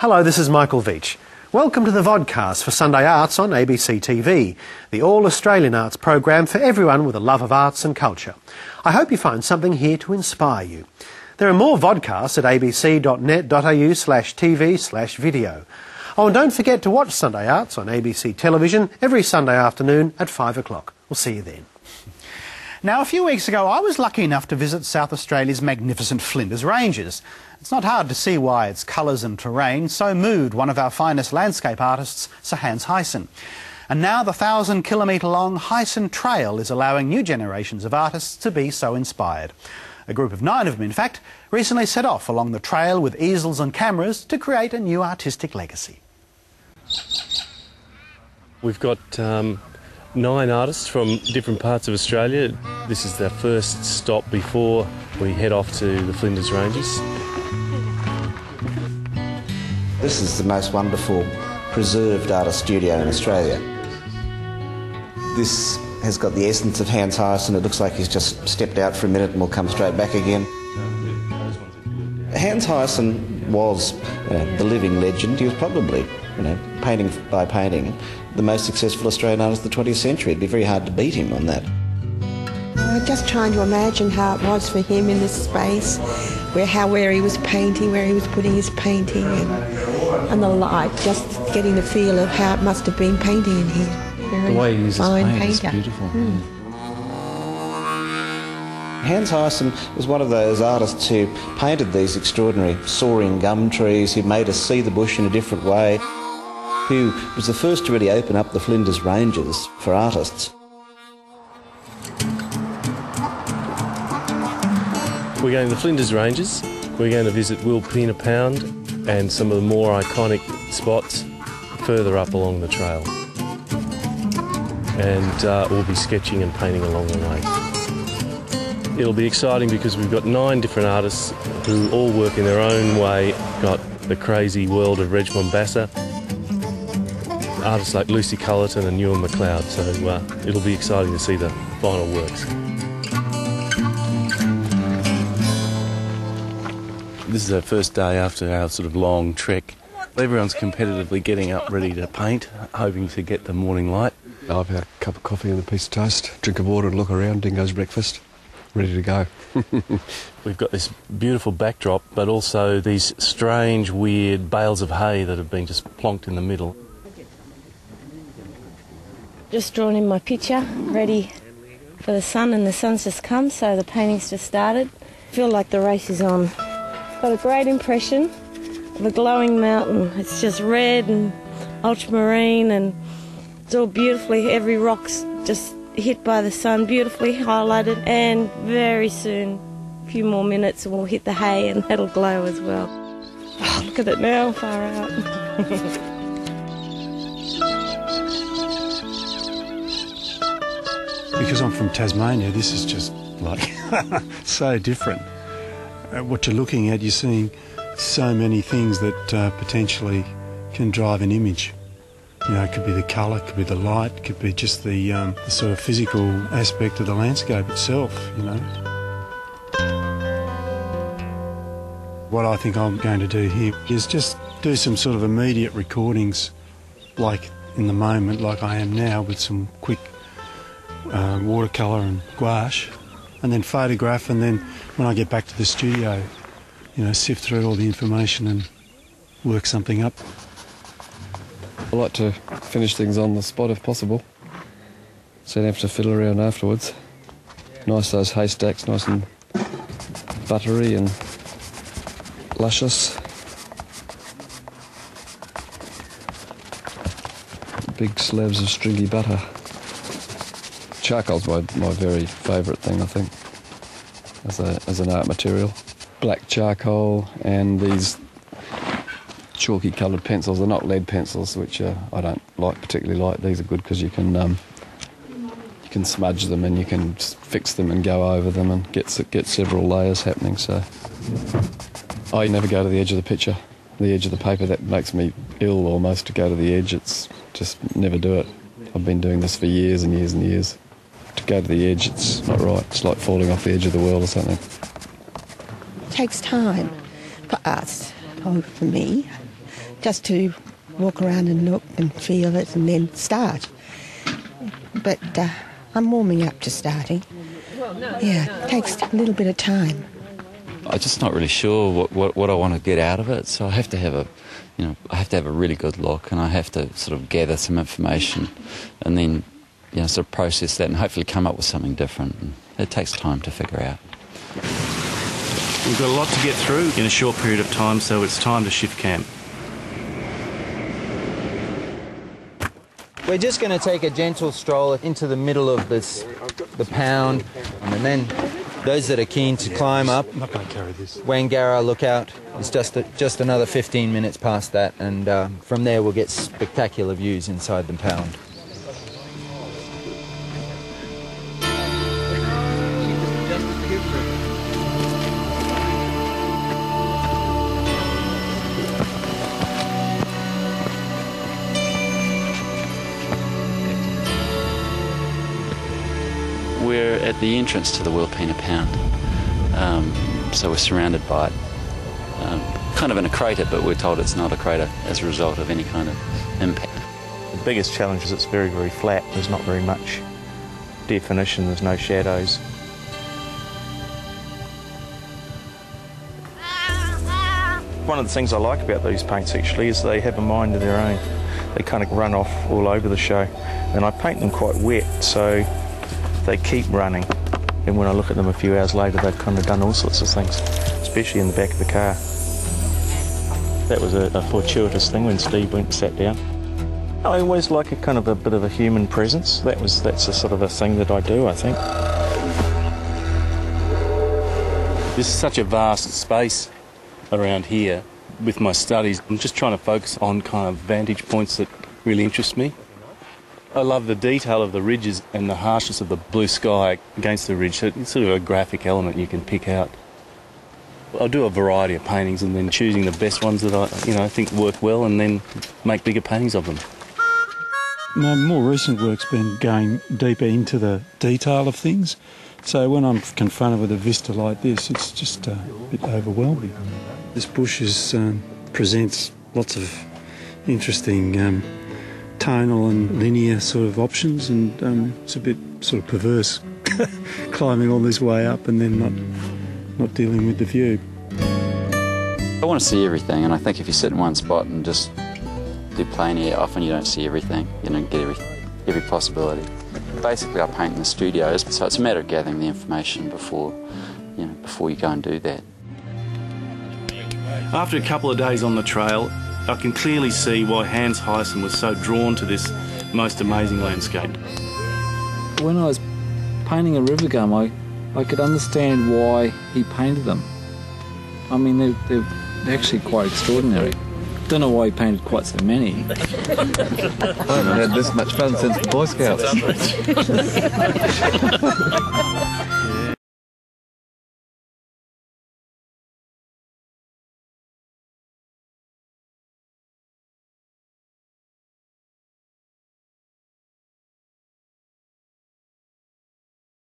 Hello, this is Michael Veitch. Welcome to the vodcast for Sunday Arts on ABC TV, the all-Australian arts program for everyone with a love of arts and culture. I hope you find something here to inspire you. There are more vodcasts at abc.net.au/TV/video. Oh, and don't forget to watch Sunday Arts on ABC television every Sunday afternoon at 5 o'clock. We'll see you then. Now, a few weeks ago, I was lucky enough to visit South Australia's magnificent Flinders Ranges. It's not hard to see why its colours and terrain so moved one of our finest landscape artists, Sir Hans Heysen. And now the 1,000-kilometre-long Heysen Trail is allowing new generations of artists to be so inspired. A group of 9 of them, in fact, recently set off along the trail with easels and cameras to create a new artistic legacy. We've got 9 artists from different parts of Australia. This is their first stop before we head off to the Flinders Ranges. This is the most wonderful preserved artist studio in Australia. This has got the essence of Hans Heysen. It looks like he's just stepped out for a minute and will come straight back again. Hans Heysen was the living legend. He was probably, painting by painting, the most successful Australian artist of the 20th century. It'd be very hard to beat him on that. Just trying to imagine how it was for him in this space, where he was painting, where he was putting his painting, and the light, just getting the feel of how it must have been painting in here. Very the way he uses paint is painter. beautiful. Hans Heysen was one of those artists who painted these extraordinary soaring gum trees, who made us see the bush in a different way, who was the first to really open up the Flinders Ranges for artists. We're going to the Flinders Ranges. We're going to visit Wilpena Pound and some of the more iconic spots further up along the trail. And we'll be sketching and painting along the way. It'll be exciting because we've got 9 different artists who all work in their own way. Got the crazy world of Reg Mombassa, artists like Lucy Cullerton and Ewan McLeod, so it'll be exciting to see the final works. This is our first day after our sort of long trek. Everyone's competitively getting up ready to paint, hoping to get the morning light. I've had a cup of coffee and a piece of toast, drink of water and look around, dingo's breakfast, ready to go. We've got this beautiful backdrop, but also these strange, weird bales of hay that have been just plonked in the middle. Just drawn in my picture, ready for the sun, and the sun's just come, so the painting's just started. I feel like the race is on. Got a great impression of a glowing mountain. It's just red and ultramarine, and it's all beautifully, every rock's just hit by the sun, beautifully highlighted, and very soon, a few more minutes, we'll hit the hay and that'll glow as well. Oh, look at it now, far out. Because I'm from Tasmania, this is just like so different. What you're looking at, you're seeing so many things that potentially can drive an image. It could be the colour, it could be the light, it could be just the sort of physical aspect of the landscape itself, What I think I'm going to do here is just do some sort of immediate recordings, like in the moment, like I am now, with some quick watercolour and gouache, and then photograph, and then when I get back to the studio, sift through all the information and work something up. I like to finish things on the spot if possible, so you don't have to fiddle around afterwards. Nice, those haystacks, nice and buttery and luscious. Big slabs of stringy butter. Charcoal's my very favourite thing, I think, as an art material. Black charcoal and these chalky coloured pencils. They're not lead pencils, which I don't particularly like. These are good because you can smudge them and you can fix them and go over them and get several layers happening. So I never go to the edge of the picture, the edge of the paper. That makes me ill almost to go to the edge. It's just never do it. I've been doing this for years and years and years. To go to the edge, it's not right. It's like falling off the edge of the world or something. It takes time for us, for me, just to walk around and look and feel it and then start. But I'm warming up to starting. Yeah, it takes a little bit of time. I'm just not really sure what I want to get out of it, so I have to have a really good look, and I have to sort of gather some information, and then sort of process that and hopefully come up with something different. And it takes time to figure out. We've got a lot to get through in a short period of time, so it's time to shift camp. We're just going to take a gentle stroll into the middle of the pound, and then those that are keen to climb up, I'm not going to carry this. Wangara Lookout is just another 15 minutes past that, and from there we'll get spectacular views inside the pound. We're at the entrance to the Wilpena Pound, so we're surrounded by it. Kind of in a crater, but we're told it's not a crater as a result of any kind of impact. The biggest challenge is it's very, very flat. There's not very much definition, there's no shadows. One of the things I like about these paints actually is they have a mind of their own. They kind of run off all over the show, and I paint them quite wet, so they keep running, and when I look at them a few hours later they've kind of done all sorts of things, especially in the back of the car. That was a fortuitous thing when Steve went and sat down. I always like a bit of a human presence. That's a sort of a thing that I do, I think. This is such a vast space around here with my studies. I'm just trying to focus on kind of vantage points that really interest me. I love the detail of the ridges and the harshness of the blue sky against the ridge. So it's sort of a graphic element you can pick out. I'll do a variety of paintings and then choosing the best ones that I think work well, and then make bigger paintings of them. My more recent work's been going deeper into the detail of things. So when I'm confronted with a vista like this, it's just a bit overwhelming. This bush presents lots of interesting tonal and linear sort of options, and it's a bit sort of perverse climbing all this way up and then not dealing with the view. I want to see everything, and I think if you sit in one spot and just do plein air, often you don't see everything. You don't get every possibility. Basically, I paint in the studios, so it's a matter of gathering the information before you go and do that. After a couple of days on the trail, I can clearly see why Hans Heysen was so drawn to this most amazing landscape. When I was painting a river gum, I could understand why he painted them. I mean, they're actually quite extraordinary. Don't know why he painted quite so many. I haven't had this much fun since the Boy Scouts.